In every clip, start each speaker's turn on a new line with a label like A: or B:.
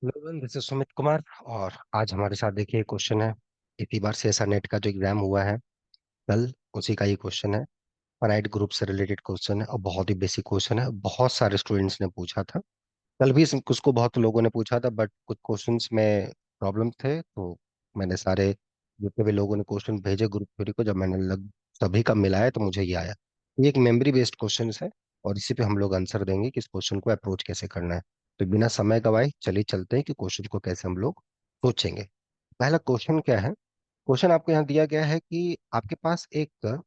A: Hello, this is Sumit Kumar. और आज हमारे साथ देखिए क्वेश्चन है। इसी बार से ऐसा नेट का जो एग्जाम हुआ है कल, उसी का ही क्वेश्चन है। फाइनाइट ग्रुप से रिलेटेड क्वेश्चन है और बहुत ही बेसिक क्वेश्चन है। बहुत सारे स्टूडेंट्स ने पूछा था। कल भी उसको बहुत लोगों ने पूछा था, बट कुछ क्वेश्चंस में प्रॉब्लम थे, तो मैंने सारे जितने भी लोगों ने क्वेश्चन भेजे ग्रुप थ्योरी को, जब मैंने लग सभी का मिलाया तो मुझे ये आया। ये एक मेमोरी बेस्ड क्वेश्चन है और इसी पे हम लोग आंसर देंगे कि इस क्वेश्चन को अप्रोच कैसे करना है। तो बिना समय गवाए चलिए चलते हैं कि क्वेश्चन को कैसे हम लोग सोचेंगे। पहला क्वेश्चन क्या है? क्वेश्चन आपको यहाँ दिया गया है कि आपके पास एक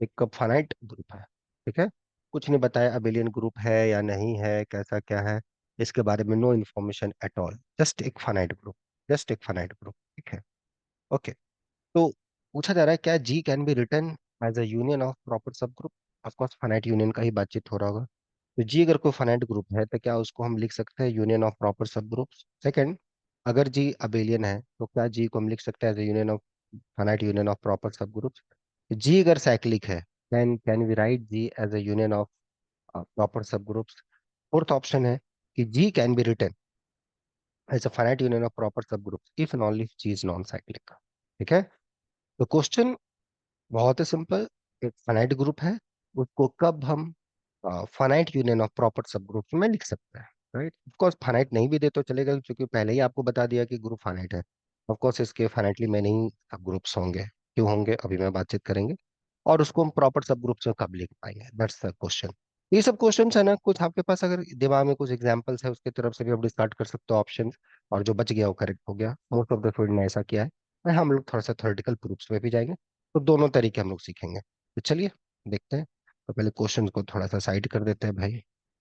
A: एक फाइनाइट ग्रुप है। ठीक है। कुछ नहीं बताया अबेलियन ग्रुप है या नहीं है, कैसा क्या है, इसके बारे में no information at all. Just एक फाइनाइट ग्रुप, जस्ट एक फाइनाइट ग्रुप। ठीक है। ओके। तो पूछा जा रहा है क्या G can be written as a union of proper subgroup. Of course finite union का ही बातचीत हो रहा होगा। तो जी अगर कोई फाइनाइट ग्रुप है तो क्या उसको हम लिख सकते हैं यूनियन ऑफ प्रॉपर सब ग्रुप्स। सेकंड, अगर जी अबेलियन है तो क्या जी को हम लिख सकते हैं as a union of finite union of proper subgroups. G अगर साइक्लिक है, can we write G as a union of proper subgroups. Fourth option है कि G can be written as a finite union of proper subgroups if and only G is non cyclic. ठीक है। तो question बहुत ही simple. एक finite group है, उसको कब हम finite union of proper subgroups में लिख सकते हैं। राइट। ऑफ कोर्स फाइनाइट नहीं भी दे तो चलेगा, क्योंकि पहले ही आपको बता दिया कि ग्रुप फाइनाइट है। ऑफ कोर्स इसके फाइनाइटली में नहीं सब ग्रुप्स होंगे। क्यों होंगे अभी मैं बातचीत करेंगे। और उसको हम प्रॉपर सब ग्रुप्स में कब लिख पाएंगे, दैट्स द क्वेश्चन। ये सब क्वेश्चन है ना, कुछ आपके पास अगर दिमाग में कुछ एग्जांपल्स है उसकी तरफ से भी आप डिस्कार्ड कर सकते हो ऑप्शन। और जो बच गया वो करेक्ट हो गया। मोस्ट ऑफ द स्टूडेंट ने ऐसा किया है। और हम लोग थोड़ा सा थ्योरेटिकल प्रूफ्स में भी जाएंगे, तो दोनों तरीके हम लोग सीखेंगे। तो चलिए देखते हैं। तो पहले क्वेश्चन को थोड़ा सा साइड कर देते हैं भाई,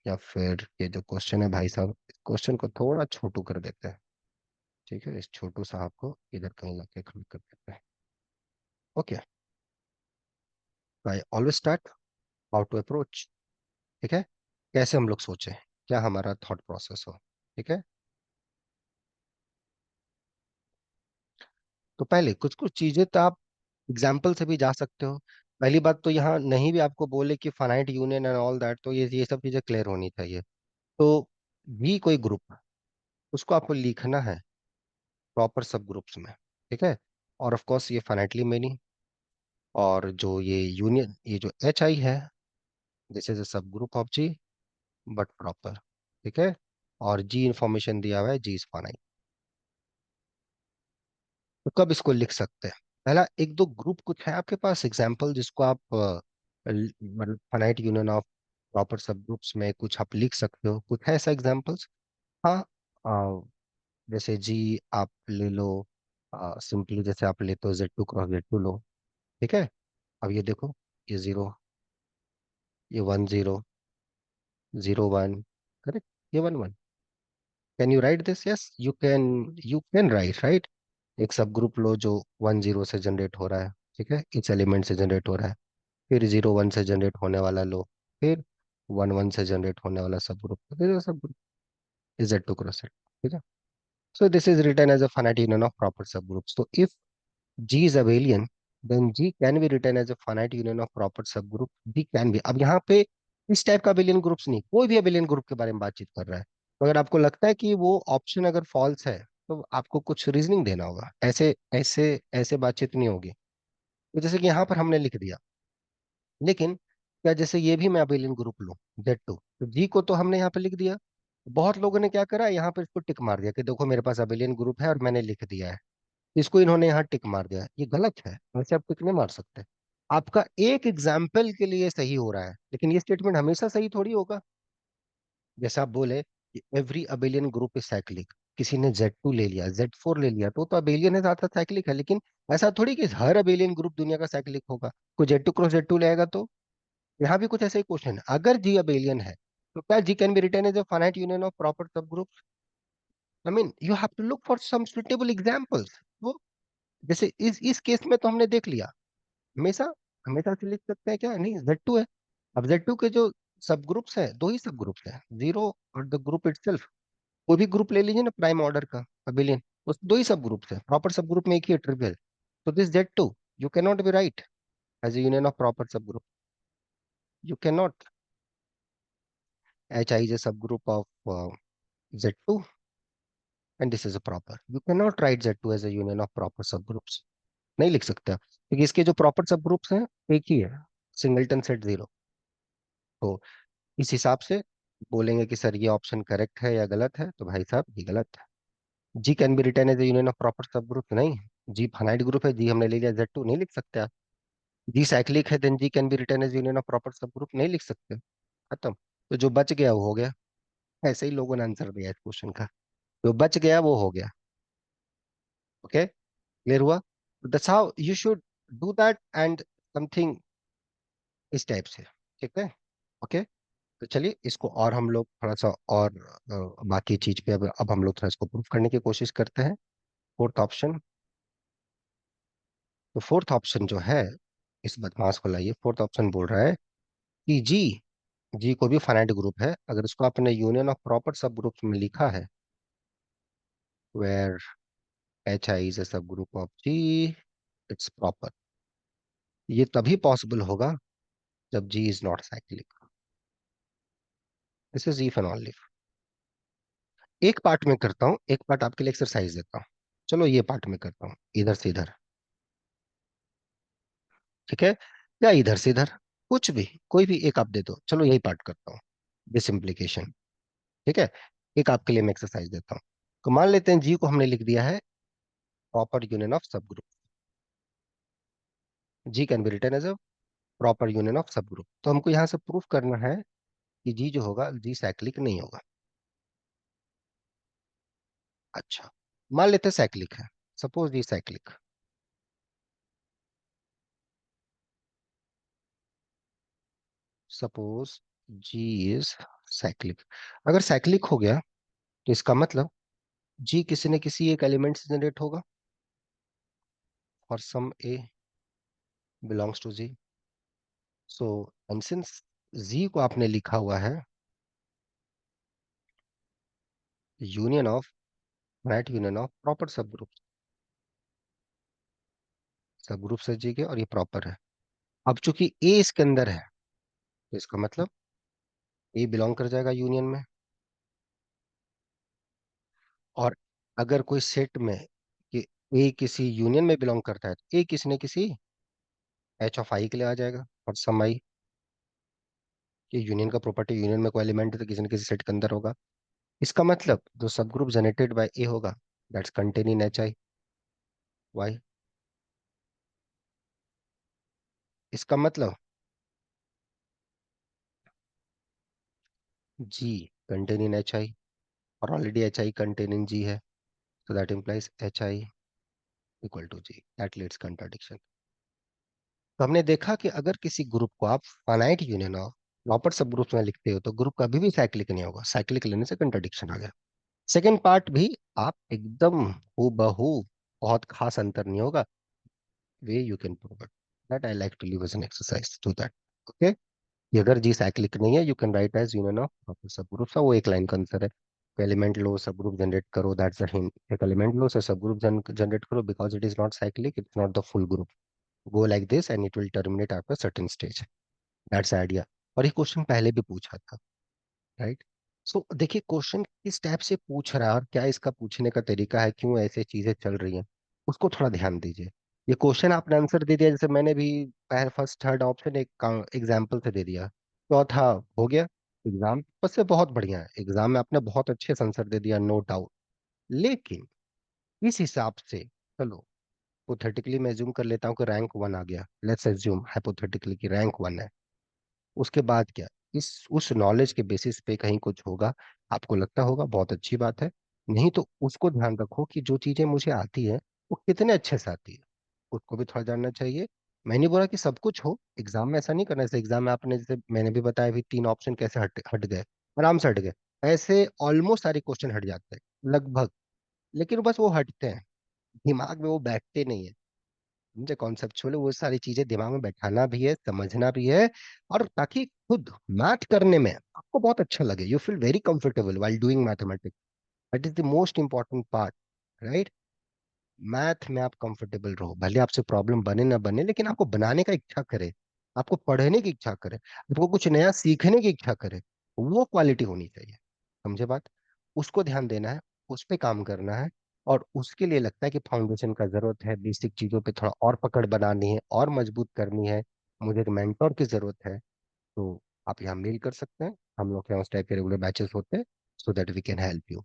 A: या फिर ये जो क्वेश्चन है भाई साहब, इस क्वेश्चन को थोड़ा छोटू कर देते हैं। ठीक है, इस छोटू साहब को इधर कहीं लाके खड़ा कर देते हैं। Okay. I always start how to approach. ठीक है। कैसे हम लोग सोचें, क्या हमारा थॉट प्रोसेस हो। ठीक है। तो पहले कुछ कुछ चीजें तो आप एग्जाम्पल से भी जा सकते हो। पहली बात तो यहाँ नहीं भी आपको बोले कि finite union and all that, तो ये सब चीजें क्लियर होनी चाहिए। तो भी कोई ग्रुप, उसको आपको लिखना है प्रॉपर सब ग्रुप्स में। ठीक है। और ऑफ कोर्स ये फाइनाइटली मेनी, और जो ये यूनियन, ये जो एच आई है, this is a subgroup of G but proper. ठीक है। और जी इंफॉर्मेशन दिया हुआ है, जी इज फाइनाइट। तो कब इसको लिख सकते हैं? पहला एक दो ग्रुप कुछ है आपके पास एग्जाम्पल जिसको आप मतलब finite union of proper subgroups में कुछ आप लिख सकते हो, कुछ है ऐसा एग्जाम्पल्स? हाँ। अ, जैसे जी आप ले लो, सिंपली जैसे आप लेते हो Z2 क्रॉस Z2 लो। ठीक है। अब ये देखो, ये जीरो, ये 1 0, 0 1, करेक्ट, ये 1 1। Can you right this? Yes you can right, right. एक सब ग्रुप लो जो 1 0 से जनरेट हो रहा है। ठीक है, इस एलिमेंट से जनरेट हो रहा है। फिर 0 1 से जनरेट होने वाला लो। फिर 1 1 से जनरेट होने वाला सब ग्रुप, सब group is Z2 cross Z। ठीक है। So this is written as a finite union of proper subgroups. So if G is abelian, then G can be written as a finite union of proper subgroup. G can be, अब यहाँ पे इस type का abelian groups नहीं, कोई भी abelian group के बारे में बातचीत कर रहा है। तो अगर आपको लगता है कि वो ऑप्शन अगर फॉल्स है, तो आपको कुछ रीजनिंग देना होगा। ऐसे ऐसे ऐसे बातचीत नहीं होगी। तो जैसे कि यहाँ पर हमने लिख दिया, लेकिन क्या जैसे ये भी मैं अबेलियन ग्रुप लूँ Z2, तो जी को तो हमने यहाँ पे लिख दिया। बहुत लोगों ने क्या करा, यहाँ पे इसको टिक मार दिया कि देखो मेरे पास अबेलियन ग्रुप है और मैंने लिख दिया है। इसको इन्होंने यहाँ टिक मार दिया, ये गलत है। वैसे आप टिक नहीं मार सकते। आपका एक एग्जाम्पल के लिए सही हो रहा है, लेकिन ये स्टेटमेंट हमेशा सही थोड़ी होगा। जैसे आप बोले कि every abelian group is cyclic, किसी ने Z2 ले लिया, Z4 ले लिया, तो अबेलियन है, साथ साइक्लिक है। लेकिन ऐसा थोड़ी कि हर अबेलियन ग्रुप दुनिया का साइक्लिक होगा। कोई Z2 क्रॉस Z2 लेगा तो यहाँ भी कुछ ऐसा ही क्वेश्चन है। अगर जी अबेलियन है तो क्या G can be written as a finite union of proper subgroup? I mean you have to look for some suitable examples. वो जैसे इस केस में तो हमने देख लिया। हमेशा हमेशा से लिख सकते हैं क्या? नहीं, Z2 है। अब Z2 के जो सब ग्रुप्स है, दो ही सब ग्रुप्स है, जीरो और द ग्रुप इटसेल्फ। कोई भी ग्रुप ले लीजिए ना प्राइम ऑर्डर का अबेलियन, उस दो ही सब ग्रुप्स है। प्रॉपर सब ग्रुप में एक ही है, ट्रिवियल। तो this Z2 you can not be write as a union of proper subgroup. You can not. HI is a subgroup of Z2, and this is a proper, you can not write Z2 as a union of proper subgroups. नहीं लिख सकते आप, क्योंकि इसके जो proper सब groups हैं एक ही है, सिंगलटन सेट जीरो। तो इस हिसाब से बोलेंगे कि सर ये ऑप्शन करेक्ट है या गलत है, तो भाई साहब ये गलत है। G can be written as a union of proper subgroup नहीं, जी फाइनाइट ग्रुप है, जी हमने ले लिया, Z2 नहीं लिख सकते आप। जी साइक्लिक है, then G can be written as union of proper subgroup नहीं लिख सकते। खत्म। तो जो बच गया वो हो गया। ऐसे ही लोगों ने आंसर दिया इस क्वेश्चन का, जो बच गया वो हो गया। ओके, क्लियर हुआ? That's how you should do that and something इस टाइप से। ठीक है, ओके। तो चलिए इसको और हम लोग थोड़ा सा और बाकी चीज पे अब हम लोग थोड़ा इसको प्रूफ करने की कोशिश करते हैं। फोर्थ ऑप्शन, तो फोर्थ ऑप्शन जो है, इस बदमाश को लाइए, फोर्थ ऑप्शन बोल रहा है कि जी, जी को भी फाइनाइट ग्रुप है, अगर इसको आपने union of proper subgroups में लिखा है, where HI is a subgroup of G, it's proper. ये तभी पॉसिबल होगा जब G is not cyclic. This is if and only. एक पार्ट में करता हूँ, एक पार्ट आपके लिए एक्सरसाइज देता हूँ। चलो ये पार्ट में करता हूँ, इधर से इधर। ठीक है, या इधर से इधर, कुछ भी, कोई भी एक आप दे दो, चलो यही पार्ट करता हूँ, दिस इम्प्लीकेशन। ठीक है, एक आपके लिए मैं एक्सरसाइज देता हूँ। तो मान लेते हैं जी को हमने लिख दिया है proper union of subgroup, G can be written as a proper union of subgroup. तो हमको यहाँ से प्रूफ करना है कि जी जो होगा, जी साइक्लिक नहीं होगा। अच्छा, मान लेते हैं साइक्लिक है, suppose G cyclic. Suppose G is cyclic. अगर साइक्लिक हो गया तो इसका मतलब जी किसी न किसी एक एलिमेंट से जनरेट होगा, और some a belongs to G. So and since G को आपने लिखा हुआ है union of, right, union of proper subgroup, subgroup से जी के, और ये प्रॉपर है। अब चूंकि ए इसके अंदर है, तो इसका मतलब ए बिलोंग कर जाएगा यूनियन में। और अगर कोई सेट में कि ए किसी यूनियन में बिलोंग करता है, तो ए किसी न किसी H(i) के लिए आ जाएगा, और सम आई, कि यूनियन का प्रॉपर्टी, यूनियन में कोई एलिमेंट है तो किसी न किसी सेट के अंदर होगा। इसका मतलब जो सब ग्रुप जनरेटेड बाय ए होगा, that's contain in HI, why. इसका मतलब जी कंटेन इन HI, और already HI contain in G है, so that implies HI equal to G, that leads contradiction. तो हमने देखा कि अगर किसी ग्रुप को आप finite union of proper subgroups में लिखते हो, तो ग्रुप कभी भी साइक्लिक नहीं होगा, साइक्लिक लेने से कंट्राडिक्शन आ गया। सेकेंड पार्ट भी आप एकदम हूबहू, बहुत खास अंतर नहीं होगा, way you can prove it, that I like to leave as an exercise to that. Okay, कि अगर जी साइक्लिक नहीं है, you can write as union of proper subgroup, वो एक लाइन का आंसर है। एलिमेंट लो, सब ग्रुप जनरेट करो, दैट्स द हिंट। एक एलिमेंट लो से सब ग्रुप जनरेट करो, because it is not cyclic, it's not the full group. Go like this and it will terminate after certain stage, that's idea. और ये question पहले भी पूछा था, राइट। सो देखिए क्वेश्चन किस टाइप से पूछ रहा है, और क्या इसका पूछने का तरीका है, क्यों ऐसे चीजें चल रही हैं, उसको थोड़ा ध्यान दीजिए। ये क्वेश्चन आपने आंसर दे दिया, जैसे मैंने भी पहले फर्स्ट थर्ड ऑप्शन एक एग्जाम्पल से दे दिया, चौथा हो गया। एग्जाम बस से बहुत बढ़िया है, एग्जाम में आपने बहुत अच्छे से आंसर दे दिया, नो डाउट। लेकिन इस हिसाब से, चलो हाइपोथेटिकली मैं एज्यूम कर लेता हूँ कि रैंक वन आ गया, लेट्स एज्यूम हाइपोथेटिकली कि रैंक वन है। उसके बाद क्या, इस उस नॉलेज के बेसिस पे कहीं कुछ होगा, आपको लगता होगा बहुत अच्छी बात है। नहीं तो उसको ध्यान रखो कि जो चीजें मुझे आती है वो कितने अच्छे से आती है, उसको भी थोड़ा जानना चाहिए। मैं नहीं बोला कि सब कुछ हो, एग्जाम में ऐसा नहीं करना। जैसे एग्जाम में आपने, जैसे मैंने भी बताया, भी तीन ऑप्शन कैसे हट हट गए, आराम से हट गए। ऐसे ऑलमोस्ट सारे क्वेश्चन हट जाते हैं लगभग, लेकिन बस वो हटते हैं, दिमाग में वो बैठते नहीं है। मुझे कॉन्सेप्चुअली वो सारी चीजें दिमाग में बैठाना भी है, समझना भी है, और ताकि खुद मैथ करने में आपको बहुत अच्छा लगे, you feel very comfortable while doing mathematics, that is the most important part, right. Math में आप कंफर्टेबल रहो, भले आपसे प्रॉब्लम बने ना बने, लेकिन आपको बनाने का इच्छा करे, आपको पढ़ने की इच्छा करे, आपको कुछ नया सीखने की इच्छा करे, वो क्वालिटी होनी चाहिए। समझे बात? उसको ध्यान देना है। उस पे काम करना है, और उसके लिए लगता है कि फाउंडेशन का जरूरत है, बेसिक चीजों पे थोड़ा और पकड़ बनानी है और मजबूत करनी है, मुझे एक मेंटोर की जरूरत है, तो आप यहाँ मेल कर सकते हैं। हम लोग के यहाँ उस टाइप के रेगुलर बैचेस होते हैं, so that we can help you.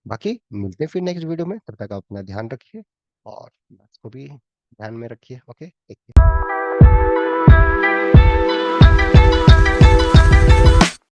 A: बाकी मिलते हैं फिर नेक्स्ट वीडियो में, तब तक आप अपना ध्यान रखिए और मैथ्स को भी ध्यान में रखिए। ओके।